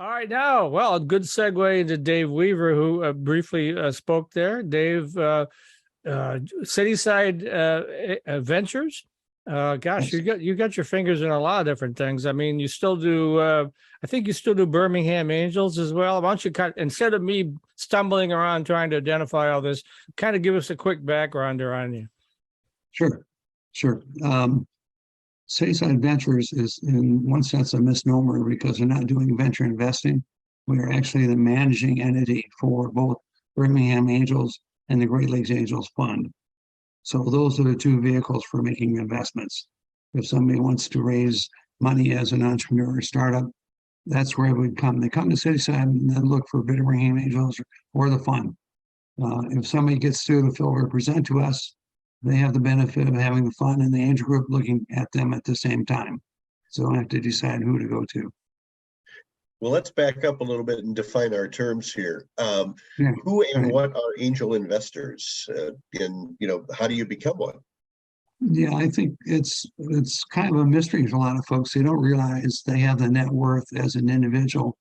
All right, now, well, a good segue into Dave Weaver, who briefly spoke there. Dave, Cityside Ventures. Gosh, Yes. you got your fingers in a lot of different things. I mean, you still do. I think you still do Birmingham Angels as well. Why don't you instead of me stumbling around trying to identify all this, kind of give us a quick background on you. Sure, sure. CitySideVentures is, in one sense, a misnomer because they're not doing venture investing. We are actually the managing entity for both Birmingham Angels and the Great Lakes Angels Fund. So those are the two vehicles for making investments. If somebody wants to raise money as an entrepreneur or startup, that's where it would come. They come to Cityside and then look for Birmingham Angels or the fund. If somebody gets through the filter present to us, they have the benefit of having the fund and the angel group looking at them at the same time. So I have to decide who to go to. Well, let's back up a little bit and define our terms here. Yeah, Who and right. what are angel investors? How do you become one? Yeah, I think it's kind of a mystery to a lot of folks. They don't realize they have the net worth as an individual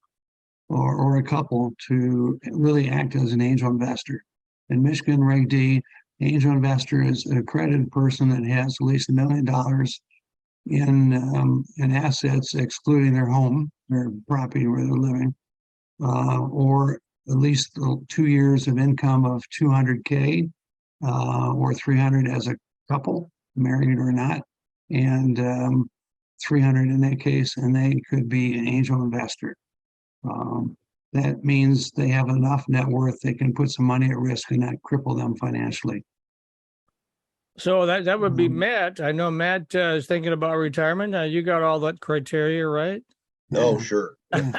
or a couple to really act as an angel investor. In Michigan, Reg D, angel investor is an accredited person that has at least $1 million in assets, excluding their home, their property where they're living, or at least 2 years of income of 200K or 300 as a couple, married or not, and 300 in that case, and they could be an angel investor. That means they have enough net worth, they can put some money at risk and not cripple them financially. So that would be Matt. I know Matt is thinking about retirement. You got all that criteria, right? Oh, Yeah. sure. Yeah.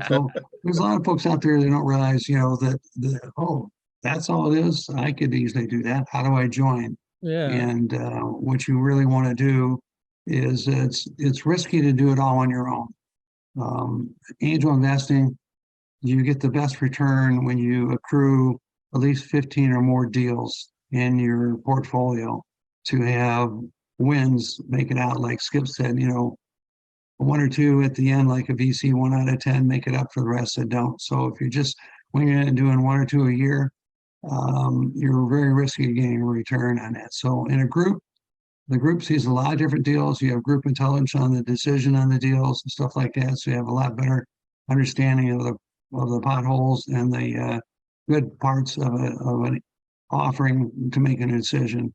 So there's a lot of folks out there that don't realize, that that's all it is. I could easily do that. How do I join? Yeah. And what you really want to do is it's risky to do it all on your own. Angel investing, you get the best return when you accrue at least 15 or more deals in your portfolio to have wins, make it out like Skip said, one or two at the end, like a VC, 1 out of 10, make it up for the rest that don't. So if you're just winging it and doing 1 or 2 a year, you're very risky of getting a return on that. So in a group, the group sees a lot of different deals. You have group intelligence on the decision on the deals and stuff like that. So you have a lot better understanding of the potholes and the good parts of an offering to make a decision.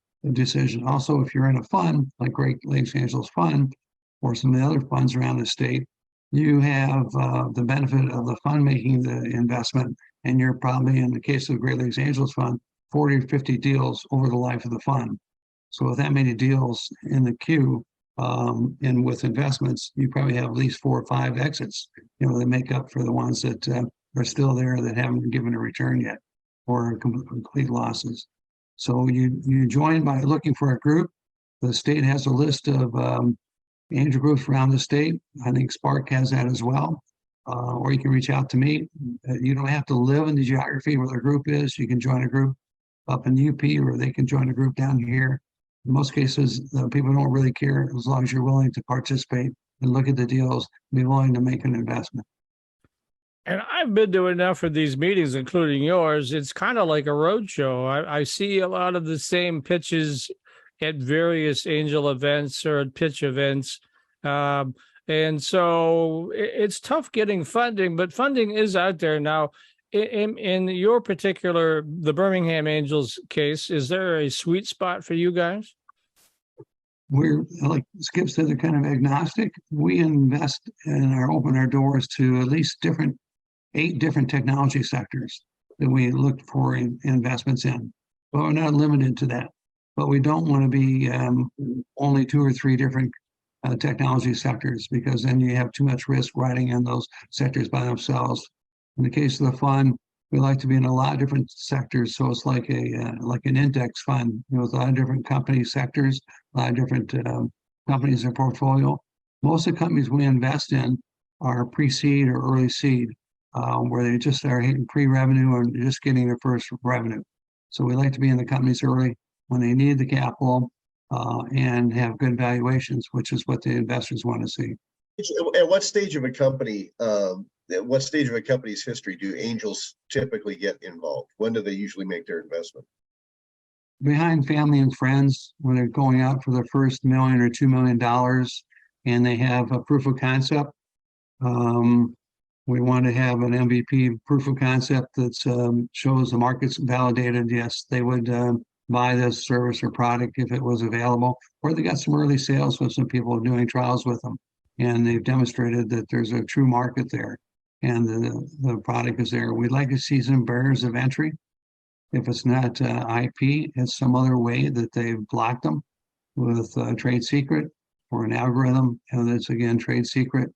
Also, if you're in a fund like Great Lakes Angels Fund or some of the other funds around the state, you have the benefit of the fund making the investment, and you're probably, in the case of the Great Lakes Angels Fund, 40 or 50 deals over the life of the fund. So with that many deals in the queue, and with investments, you probably have at least 4 or 5 exits, that make up for the ones that are still there that haven't given a return yet or complete losses. So you join by looking for a group. The state has a list of angel groups around the state. I think Spark has that as well. Or you can reach out to me. You don't have to live in the geography where the group is. You can join a group up in UP, or they can join a group down here. In most cases, people don't really care as long as you're willing to participate and look at the deals, be willing to make an investment. And I've been to enough of these meetings, including yours. It's kind of like a roadshow. I see a lot of the same pitches at various angel events or at pitch events. And so it's tough getting funding, but funding is out there now. In your particular, the Birmingham Angels case, is there a sweet spot for you guys? We're, like Skip said, they're kind of agnostic. We invest and open our doors to at least 8 different technology sectors that we look for investments in. But we're not limited to that. But we don't want to be only 2 or 3 different technology sectors, because then you have too much risk riding in those sectors by themselves. In the case of the fund, we like to be in a lot of different sectors, so it's like an index fund, with a lot of different company sectors, a lot of different companies in portfolio. Most of the companies we invest in are pre-seed or early seed, where they just are hitting pre-revenue or just getting their first revenue. So we like to be in the companies early when they need the capital and have good valuations, which is what the investors want to see. At what stage of a company at what stage of a company's history do angels typically get involved? When do they usually make their investment? Behind family and friends, when they're going out for their first $1 million or $2 million, and they have a proof of concept. We want to have an MVP, proof of concept, that shows the market's validated. Yes, they would buy this service or product if it was available, or they got some early sales with some people doing trials with them, and they've demonstrated that there's a true market there, and the product is there. We'd like to see some barriers of entry. If it's not IP, it's some other way that they've blocked them with a trade secret or an algorithm, and that's again trade secret.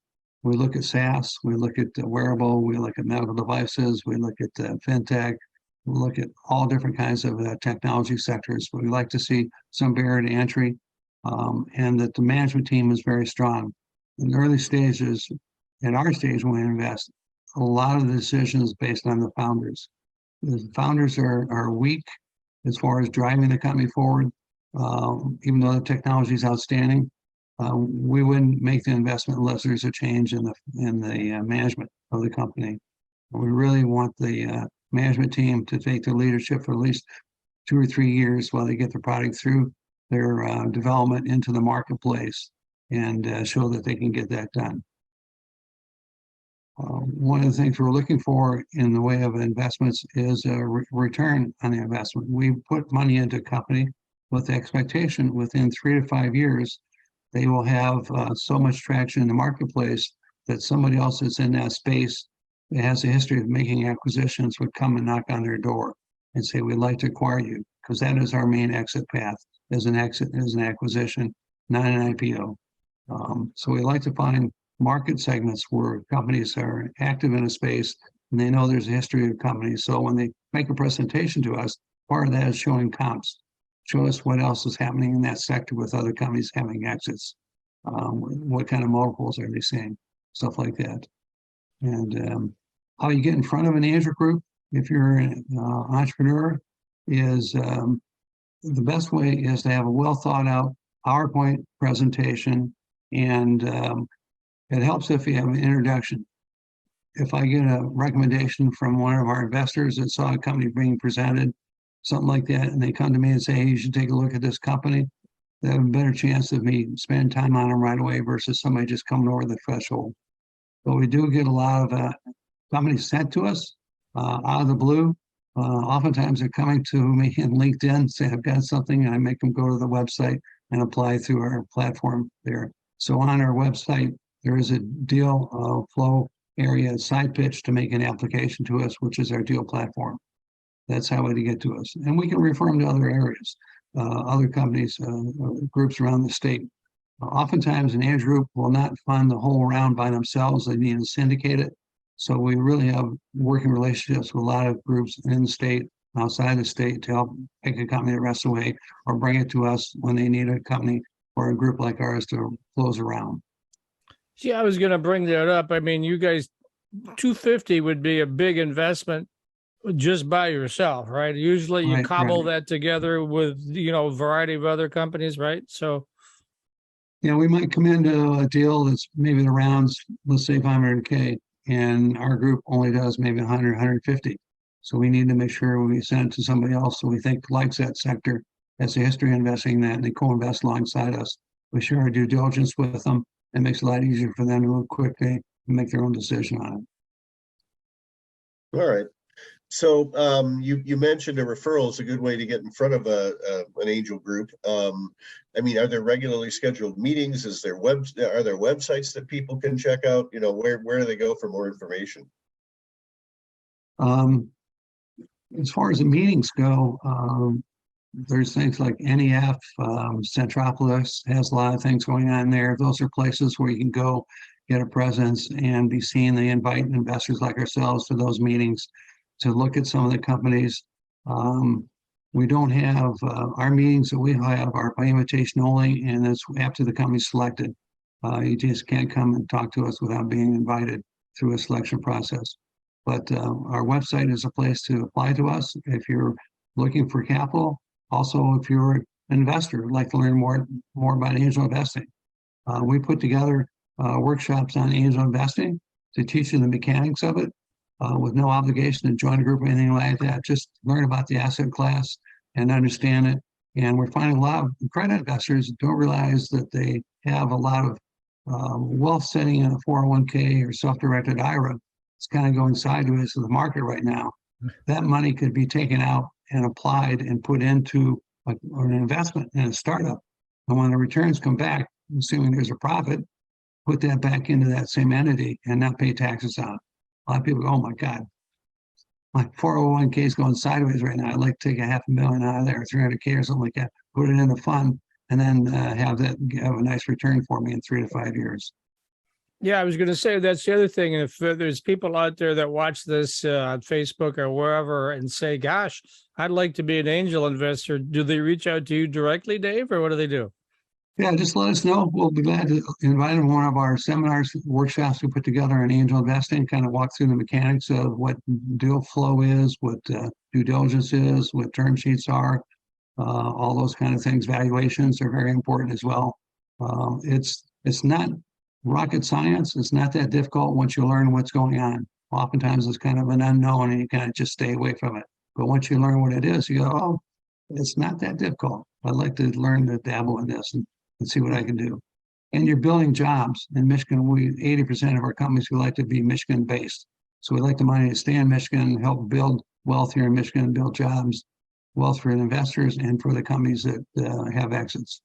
We look at SaaS, we look at wearable, we look at medical devices, we look at fintech, we look at all different kinds of technology sectors. We'd like to see some barrier to entry, and that the management team is very strong. In the early stages, at our stage when we invest, a lot of the decisions based on the founders. The founders are weak as far as driving the company forward, even though the technology is outstanding. We wouldn't make the investment unless there's a change in the management of the company. We really want the management team to take the leadership for at least 2 or 3 years while they get the product through their development into the marketplace, and show that they can get that done. One of the things we're looking for in the way of investments is a return on the investment. We put money into a company with the expectation within 3 to 5 years, they will have so much traction in the marketplace that somebody else that's in that space that has a history of making acquisitions would come and knock on their door and say, we'd like to acquire you, because that is our main exit path, as an exit, as an acquisition, not an IPO. So we like to find market segments where companies are active in a space and they know there's a history of companies. So when they make a presentation to us, part of that is showing comps. Show us what else is happening in that sector with other companies having exits. What kind of multiples are they seeing? Stuff like that. And how you get in front of an angel group, if you're an entrepreneur, is the best way is to have a well thought out PowerPoint presentation, and it helps if you have an introduction. If I get a recommendation from one of our investors that saw a company being presented, something like that, and they come to me and say, hey, you should take a look at this company, they have a better chance of me spending time on them right away versus somebody just coming over the threshold. But we do get a lot of companies sent to us out of the blue. Oftentimes they're coming to me in LinkedIn, say I've got something, and I make them go to the website and apply through our platform there. So on our website, there is a deal flow area side pitch to make an application to us, which is our deal platform. That's how they get to us. And we can refer them to other areas, other companies, groups around the state. Oftentimes an angel group will not fund the whole round by themselves. They need to syndicate it. So we really have working relationships with a lot of groups in the state, outside the state, to help take a company the rest of the way, or bring it to us when they need a company or a group like ours to close around. See, I was going to bring that up. I mean, you guys, 250 would be a big investment just by yourself, right? Usually you cobble that together with, a variety of other companies, right? So yeah, we might come into a deal that's maybe the rounds, let's say 500K, and our group only does maybe 100, 150. So we need to make sure we send it to somebody else who we think likes that sector, has a history of investing in that, and they co-invest alongside us. We share our due diligence with them. It makes it a lot easier for them to move quickly and make their own decision on it. All right. So you mentioned a referral is a good way to get in front of an angel group. I mean, are there regularly scheduled meetings? Are there websites that people can check out? Where do they go for more information? As far as the meetings go, there's things like NEF, Centropolis has a lot of things going on there. Those are places where you can go get a presence and be seen. They invite investors like ourselves to those meetings to look at some of the companies. We don't have, our meetings that we have are by invitation only, and it's after the company's selected. You just can't come and talk to us without being invited through a selection process. But our website is a place to apply to us if you're looking for capital. Also, if you're an investor, like to learn more about angel investing. We put together workshops on angel investing. to teach you the mechanics of it with no obligation to join a group or anything like that. Just learn about the asset class and understand it. And we're finding a lot of credit investors don't realize that they have a lot of wealth sitting in a 401k or self-directed IRA. It's kind of going sideways to the market right now. That money could be taken out and applied and put into an investment in a startup. And when the returns come back, assuming there's a profit, put that back into that same entity and not pay taxes on it. A lot of people go, oh my God, my 401k is going sideways right now. I'd like to take $500,000 out of there, 300k or something like that, put it in a fund, and then have a nice return for me in 3 to 5 years. Yeah, I was going to say that's the other thing. If there's people out there that watch this on Facebook or wherever and say, gosh, I'd like to be an angel investor, do they reach out to you directly, Dave, or what do they do? Yeah, just let us know. We'll be glad to invite them to one of our seminars, workshops we put together on angel investing, kind of walk through the mechanics of what deal flow is, what due diligence is, what term sheets are, all those kind of things. Valuations are very important as well. It's not rocket science. It's not that difficult once you learn what's going on. Oftentimes it's kind of an unknown and you kind of just stay away from it. But once you learn what it is, you go, oh, it's not that difficult. I'd like to learn to dabble in this and see what I can do. And you're building jobs in Michigan. 80% of our companies, we like to be Michigan based. So we like the money to stay in Michigan, help build wealth here in Michigan, build jobs, wealth for the investors and for the companies that have exits.